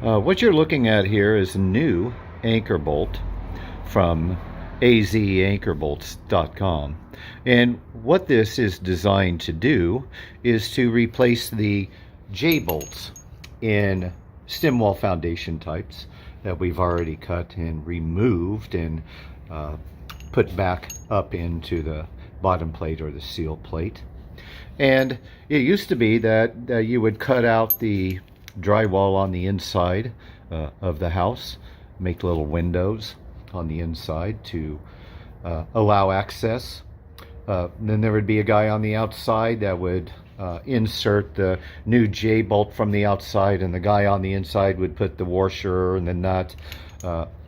What you're looking at here is a new anchor bolt from azanchorbolts.com, and what this is designed to do is to replace the J-bolts in stem wall foundation types that we've already cut and removed and put back up into the bottom plate or the seal plate. And it used to be that you would cut out the drywall on the inside of the house, make little windows on the inside to allow access. Then there would be a guy on the outside that would insert the new J-bolt from the outside, and the guy on the inside would put the washer and the nut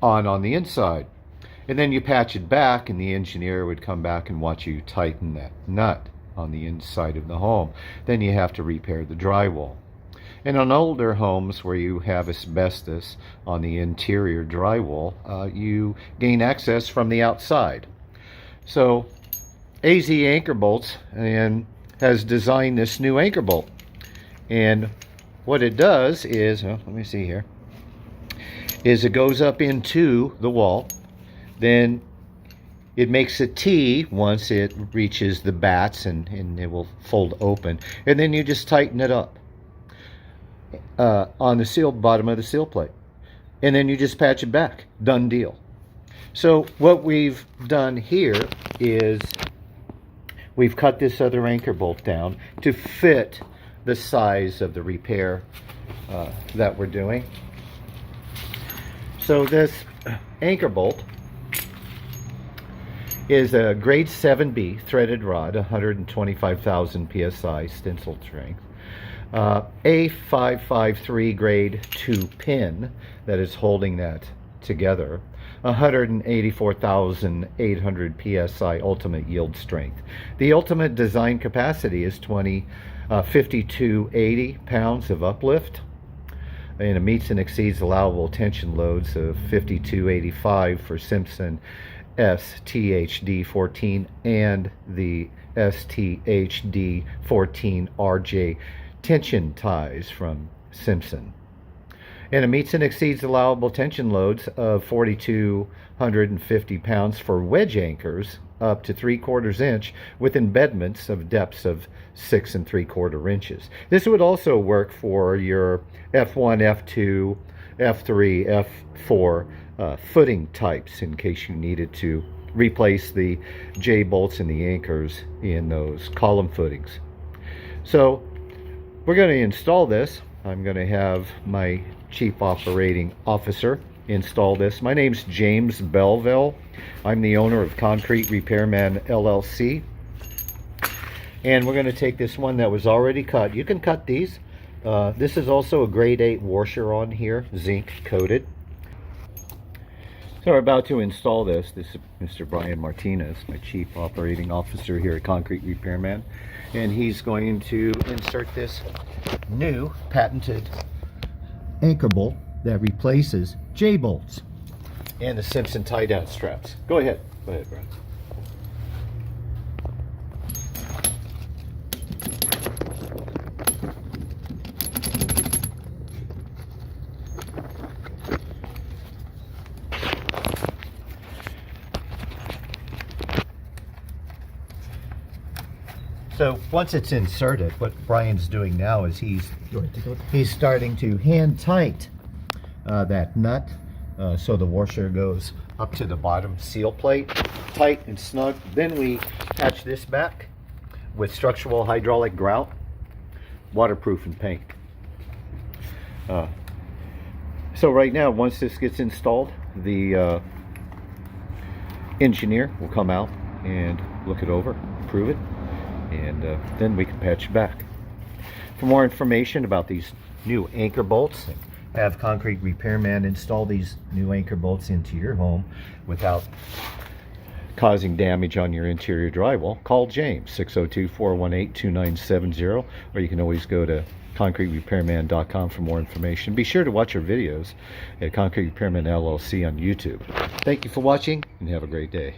on the inside. And then you patch it back, and the engineer would come back and watch you tighten that nut on the inside of the home. Then you have to repair the drywall. And on older homes where you have asbestos on the interior drywall, you gain access from the outside. So AZ Anchor Bolts has designed this new anchor bolt. And what it does is, let me see here, is it goes up into the wall. Then it makes a T once it reaches the bats, and it will fold open. And then you just tighten it up on the bottom of the seal plate. And then you just patch it back. Done deal. So what we've done here is we've cut this other anchor bolt down to fit the size of the repair that we're doing. So this anchor bolt is a grade 7B threaded rod, 125,000 psi stencil strength, A553 grade 2 pin that is holding that together, 184,800 psi ultimate yield strength. The ultimate design capacity is 5280 pounds of uplift, and it meets and exceeds allowable tension loads of 5285 for Simpson STHD14 and the STHD14RJ tension ties from Simpson. And it meets and exceeds allowable tension loads of 4,250 pounds for wedge anchors up to 3/4 inch with embedments of depths of 6 3/4 inches. This would also work for your F1, F2, F3, F4 footing types in case you needed to replace the J-bolts and the anchors in those column footings. So we're going to install this. I'm going to have my Chief Operating Officer install this. My name's James Belville. I'm the owner of Concrete Repairman LLC. And we're going to take this one that was already cut. You can cut these. This is also a grade 8 washer on here, zinc coated. So we're about to install this. This is Mr. Brian Martinez, my Chief Operating Officer here at Concrete Repairman. And he's going to insert this new patented anchor bolt that replaces J-bolts and the Simpson tie-down straps. Go ahead, Brian. So once it's inserted, what Brian's doing now is he's starting to hand tight that nut so the washer goes up to the bottom seal plate, tight and snug. Then we attach this back with structural hydraulic grout, waterproof and paint. So right now, once this gets installed, the engineer will come out and look it over, approve it, and then we can patch it back. For more information about these new anchor bolts, and have Concrete Repairman install these new anchor bolts into your home without causing damage on your interior drywall, call James, 602-418-2970, or you can always go to concreterepairman.com for more information. Be sure to watch our videos at Concrete Repairman LLC on YouTube. Thank you for watching, and have a great day.